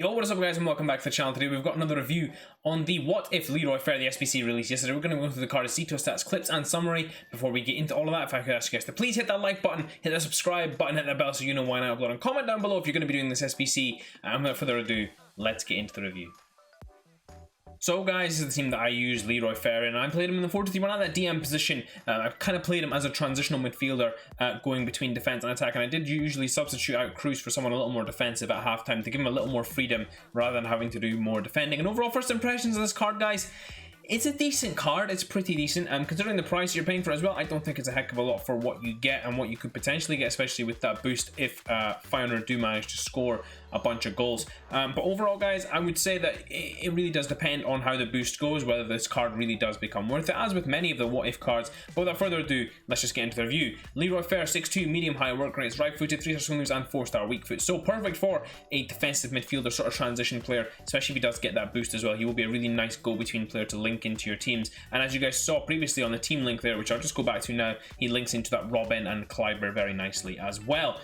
Yo, what is up guys and welcome back to the channel. Today we've got another review on the What If Leroy Fer, the SBC release yesterday. We're going to go through the card, CTO stats, clips and summary. Before we get into all of that, if I could ask you guys to please hit that like button, hit that subscribe button, hit that bell so you know when I upload, and comment down below if you're going to be doing this SBC. And without further ado, let's get into the review. So guys, this is the team that I use, Leroy Fer, and I played him in the 4-2-3-1 at that DM position. I've kind of played him as a transitional midfielder going between defense and attack, and I did usually substitute out Cruz for someone a little more defensive at halftime to give him a little more freedom rather than having to do more defending. And overall first impressions of this card, guys, it's a decent card. It's pretty decent, and considering the price you're paying for as well, I don't think it's a heck of a lot for what you get and what you could potentially get, especially with that boost if Feyenoord do manage to score a bunch of goals. But overall, guys, I would say that it really does depend on how the boost goes, whether this card really does become worth it, as with many of the what if cards. But without further ado, let's just get into the review. Leroy Fer, 6'2", medium-high work rates, right-footed, 3-star swing moves, and 4-star weak foot. So perfect for a defensive midfielder sort of transition player, especially if he does get that boost as well. He will be a really nice go-between player to link into your teams. And as you guys saw previously on the team link there, which I'll just go back to now, he links into that Robin and Kleiber very nicely as well.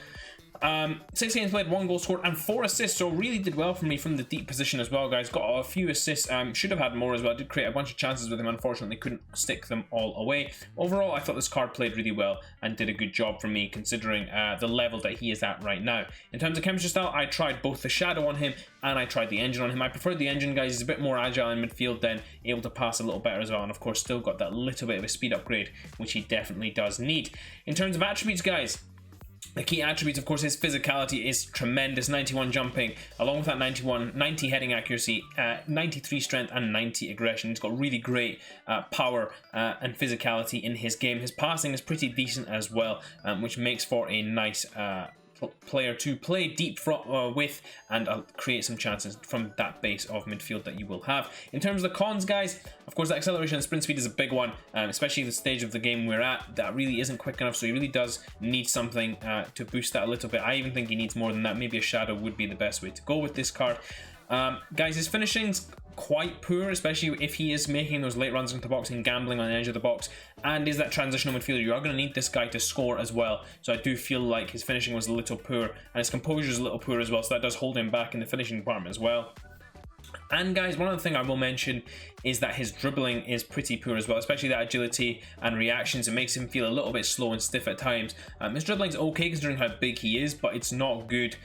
6 games played, 1 goal scored and 4 assists, so really did well for me from the deep position as well, guys. Got a few assists, should have had more as well. Did create a bunch of chances with him, unfortunately couldn't stick them all away. Overall, I thought this card played really well and did a good job for me considering the level that he is at right now. In terms of chemistry style, I tried both the shadow on him and I tried the engine on him. I preferred the engine, guys. He's a bit more agile in midfield, then able to pass a little better as well, and of course still got that little bit of a speed upgrade, which he definitely does need. In terms of attributes, guys, the key attributes, of course, his physicality is tremendous. 91 jumping, along with that 90 heading accuracy, 93 strength and 90 aggression. He's got really great power and physicality in his game. His passing is pretty decent as well, which makes for a nice player to play deep with and create some chances from that base of midfield that you will have. In terms of the cons, guys, of course, the acceleration and sprint speed is a big one, especially the stage of the game we're at. That really isn't quick enough, so he really does need something to boost that a little bit. I even think he needs more than that. Maybe a shadow would be the best way to go with this card. Guys, his finishing's quite poor, especially if he is making those late runs into the box and gambling on the edge of the box and is that transitional midfielder. You are going to need this guy to score as well, so I do feel like his finishing was a little poor and his composure is a little poor as well, so that does hold him back in the finishing department as well. And guys, one other thing I will mention is that his dribbling is pretty poor as well, especially that agility and reactions. It makes him feel a little bit slow and stiff at times. His dribbling's okay considering how big he is, but it's not good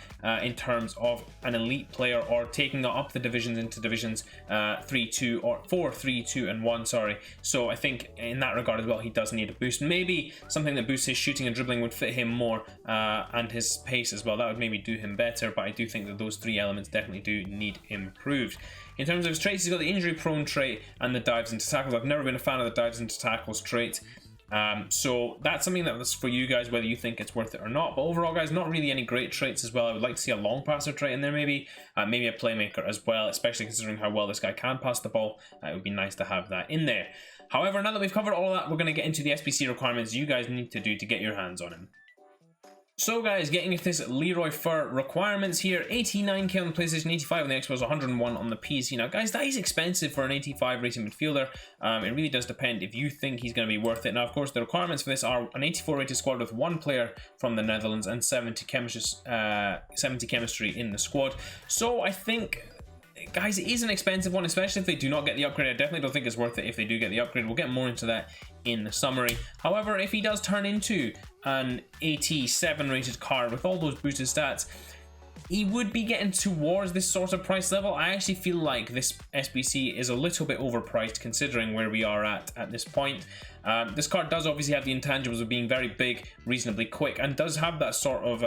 in terms of an elite player or taking up the divisions into divisions 3-2 or 4-3-2 and 1, sorry. So I think in that regard as well, he does need a boost. Maybe something that boosts his shooting and dribbling would fit him more, and his pace as well. That would maybe do him better, but I do think that those 3 elements definitely do need improved. In terms of his traits, he's got the injury prone trait and the dives into tackles. I've never been a fan of the dives into tackles trait. So that's something that's for you guys, whether you think it's worth it or not. But overall, guys, not really any great traits as well. I would like to see a long passer trait in there, maybe a playmaker as well, especially considering how well this guy can pass the ball. It would be nice to have that in there. However, now that we've covered all of that, we're going to get into the SBC requirements you guys need to do to get your hands on him. So guys, getting into this Leroy Fer requirements here, 89k on the PlayStation, 85 on the Xbox, 101 on the PC. Now guys, that is expensive for an 85 rated midfielder. It really does depend if you think he's going to be worth it. Now of course, the requirements for this are an 84 rated squad with 1 player from the Netherlands and 70 chemistry in the squad. So I think, guys, it is an expensive one, especially if they do not get the upgrade. I definitely don't think it's worth it if they do get the upgrade. We'll get more into that in the summary. However, if he does turn into an 87 rated card with all those boosted stats, he would be getting towards this sort of price level. I actually feel like this SBC is a little bit overpriced considering where we are at this point. This card does obviously have the intangibles of being very big, reasonably quick, and does have that sort of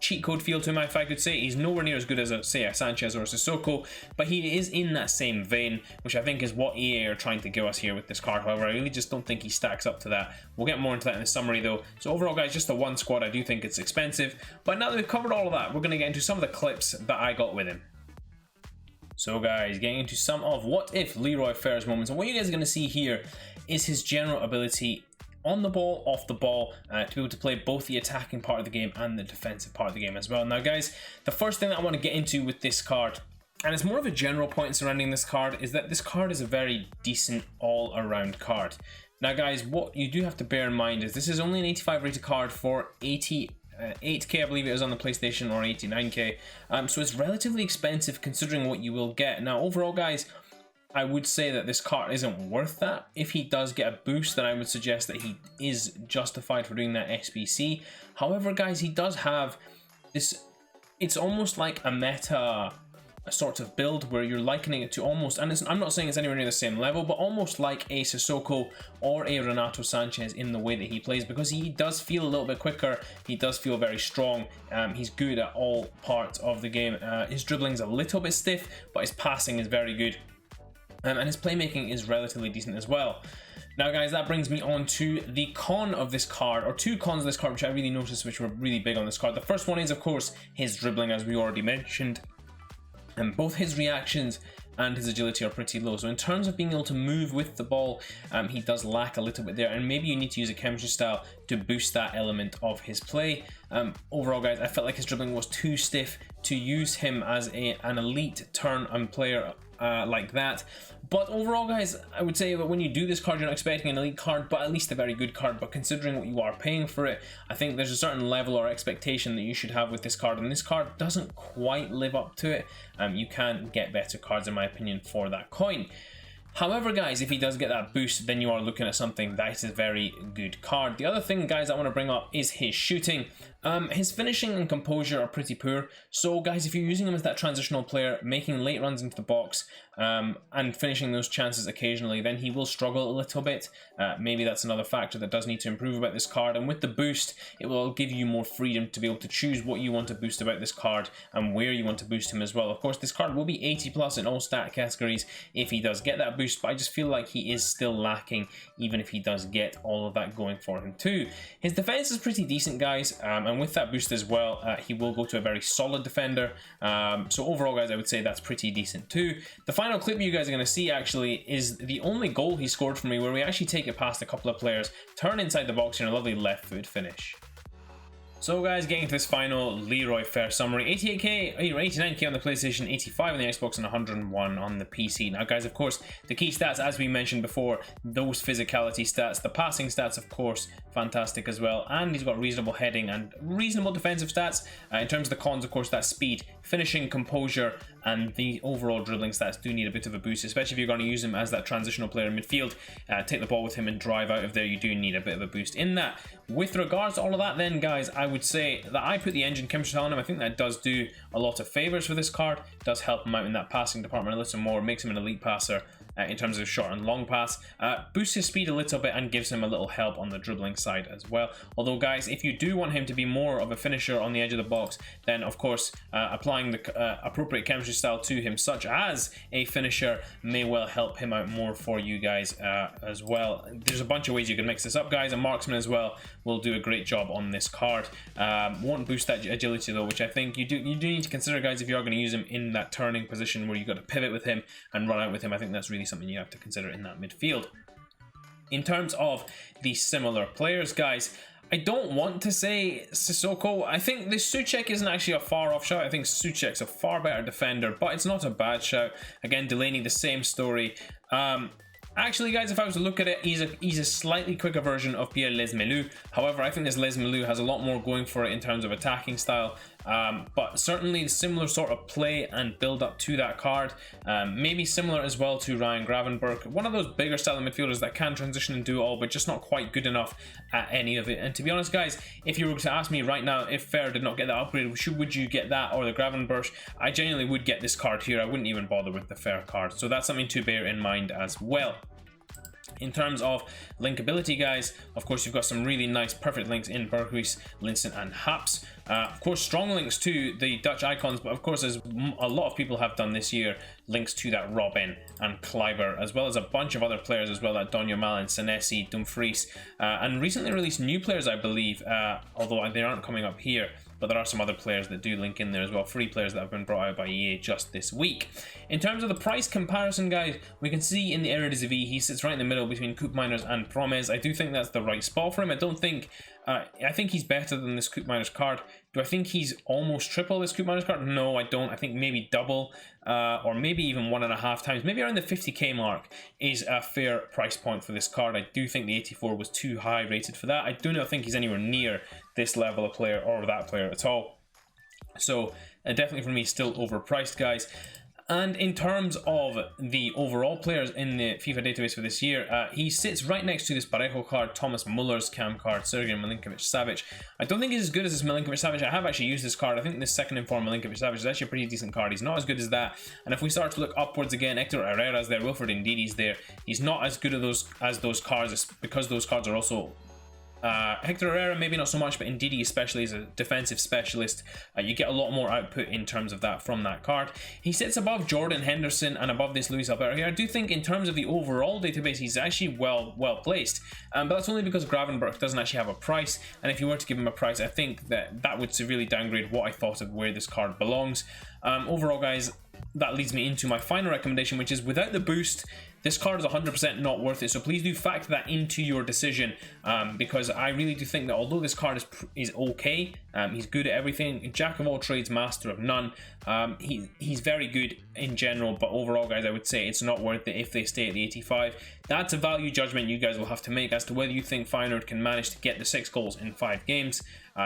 cheat code feel to him, if I could say. He's nowhere near as good as say a Sanchez or a Sissoko, but he is in that same vein, which I think is what EA are trying to give us here with this card. However, I really just don't think he stacks up to that. We'll get more into that in the summary though. So overall, guys, just the 1 squad, I do think it's expensive. But now that we've covered all of that, we're going to get into some of the clips that I got with him. So guys, getting into some of what if Leroy Fer's moments, and what you guys are going to see here is his general ability on the ball, off the ball, to be able to play both the attacking part of the game and the defensive part of the game as well. Now guys, the first thing that I want to get into with this card, and it's more of a general point surrounding this card, is that this card is a very decent all-around card. Now guys, what you do have to bear in mind is this is only an 85 rated card for 80 8k, I believe it is on the PlayStation, or 89k. So it's relatively expensive considering what you will get. Now overall guys, I would say that this card isn't worth that. If he does get a boost, then I would suggest that he is justified for doing that SBC. However guys, he does have this, it's almost like a meta sort of build where you're likening it to almost, and I'm not saying it's anywhere near the same level, but almost like a Sissoko or a Renato Sanchez in the way that he plays, because he does feel a little bit quicker, he does feel very strong, he's good at all parts of the game. His dribbling's a little bit stiff, but his passing is very good, and his playmaking is relatively decent as well. Now guys, that brings me on to the con of this card, or two cons of this card which I really noticed which were really big on this card. The first one is of course his dribbling, as we already mentioned. And both his reactions and his agility are pretty low. So in terms of being able to move with the ball, he does lack a little bit there. And maybe you need to use a chemistry style to boost that element of his play. Overall, guys, I felt like his dribbling was too stiff to use him as an elite turn player like that. But overall guys, I would say that when you do this card, you're not expecting an elite card, but at least a very good card. But considering what you are paying for it, I think there's a certain level or expectation that you should have with this card, and this card doesn't quite live up to it. You can get better cards in my opinion for that coin. However guys, if he does get that boost, then you are looking at something that is a very good card. The other thing guys I want to bring up is his shooting. His finishing and composure are pretty poor. So guys, if you're using him as that transitional player, making late runs into the box and finishing those chances occasionally, then he will struggle a little bit. Maybe that's another factor that does need to improve about this card. And with the boost, it will give you more freedom to be able to choose what you want to boost about this card and where you want to boost him as well. Of course, this card will be 80 plus in all stat categories if he does get that boost, but I just feel like he is still lacking even if he does get all of that going for him too. His defense is pretty decent guys, and with that boost as well, he will go to a very solid defender. So overall guys, I would say that's pretty decent too. The final clip you guys are going to see actually is the only goal he scored for me, where we actually take it past a couple of players, turn inside the box in a lovely left foot finish. So guys, getting to this final Leroy Fer summary, 88k, 89k on the PlayStation, 85 on the Xbox, and 101 on the PC. Now guys, of course, the key stats, as we mentioned before, those physicality stats, the passing stats, of course, fantastic as well, and he's got reasonable heading and reasonable defensive stats. In terms of the cons, of course, that speed, finishing, composure, and the overall dribbling stats do need a bit of a boost, especially if you're going to use him as that transitional player in midfield. Take the ball with him and drive out of there, you do need a bit of a boost in that. With regards to all of that then guys, I would say that I put the engine chemistry on him. I think that does do a lot of favors for this card, does help him out in that passing department a little more, makes him an elite passer in terms of short and long pass, boosts his speed a little bit and gives him a little help on the dribbling side as well. Although guys, if you do want him to be more of a finisher on the edge of the box, then of course applying the appropriate chemistry style to him, such as a finisher, may well help him out more for you guys as well. There's a bunch of ways you can mix this up guys. A marksman as well will do a great job on this card. Won't boost that agility though, which I think you do need to consider guys if you are going to use him in that turning position where you've got to pivot with him and run out with him. I think that's really something you have to consider in that midfield. In terms of the similar players guys, I don't want to say Sissoko. I think this Souček isn't actually a far off shout. I think Souček's a far better defender, but it's not a bad shout. Again, Delaney, the same story. Actually, guys, if I was to look at it, he's a slightly quicker version of Pierre Lesmelu. However, I think this Lesmelu has a lot more going for it in terms of attacking style. But certainly similar sort of play and build up to that card. Maybe similar as well to Ryan Gravenberch, one of those bigger style midfielders that can transition and do it all, but just not quite good enough at any of it. And to be honest, guys, if you were to ask me right now, if Fer did not get that upgrade, would you get that or the Gravenberch? I genuinely would get this card here. I wouldn't even bother with the Fer card. So that's something to bear in mind as well. In terms of linkability, guys, of course, you've got some really nice, perfect links in Berghuis, Linson, and Haps. Of course, strong links to the Dutch icons, but of course, as a lot of people have done this year, links to that Robin and Kleiber, as well as a bunch of other players as well, like Donjo Malin, Senesi, Dumfries, and recently released new players, I believe, although they aren't coming up here. But there are some other players that do link in there as well, free players that have been brought out by EA just this week. In terms of the price comparison, guys, we can see in the Eredivisie, he sits right in the middle between Koopmeiners and Promes. I do think that's the right spot for him. I think he's better than this Koopmeiners card. Do I think he's almost triple this Coupe Miners card? No, I don't. I think maybe double, or maybe even 1.5 times. Maybe around the 50k mark is a fair price point for this card. I do think the 84 was too high rated for that. I do not think he's anywhere near this level of player or that player at all. So definitely for me, still overpriced, guys. And in terms of the overall players in the FIFA database for this year, he sits right next to this Parejo card, Thomas Muller's cam card, Sergej Milinkovic-Savic. I don't think he's as good as this Milinkovic-Savic. I have actually used this card. I think this second inform Milinkovic-Savic is actually a pretty decent card. He's not as good as that. And if we start to look upwards again, Hector Herrera's there, Wilfred Ndidi's there. He's not as good as those cards, because those cards are also... Hector Herrera maybe not so much, but Ndidi especially is a defensive specialist. You get a lot more output in terms of that from that card. He sits above Jordan Henderson and above this Luis Alberto here. I do think in terms of the overall database he's actually well placed, but that's only because Gravenberch doesn't actually have a price, and if you were to give him a price, I think that would severely downgrade what I thought of where this card belongs. Overall, guys, that leads me into my final recommendation, which is without the boost, this card is 100% not worth it. So please do factor that into your decision, because I really do think that although this card is okay, he's good at everything, jack of all trades, master of none. He's very good in general, but overall, guys, I would say it's not worth it if they stay at the 85. That's a value judgment you guys will have to make as to whether you think Feyenoord can manage to get the 6 goals in 5 games.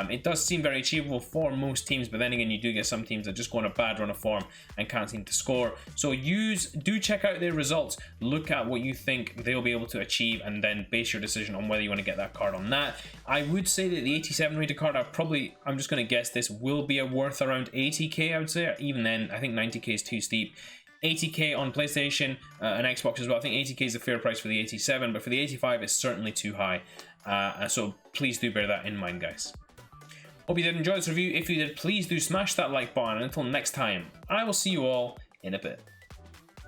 It does seem very achievable for most teams, but then again, you do get some teams that just go on a bad run of form and can't seem to score. So do check out their results, look at what you think they'll be able to achieve, and then base your decision on whether you want to get that card on that. I would say that the 87 rated card, I'm just going to guess this will be worth around 80k, I would say. Even then, I think 90k is too steep. 80k on PlayStation and Xbox as well. I think 80k is a fair price for the 87, but for the 85, it's certainly too high. So please do bear that in mind, guys. Hope you did enjoy this review. If you did, please do smash that like button. And until next time, I will see you all in a bit.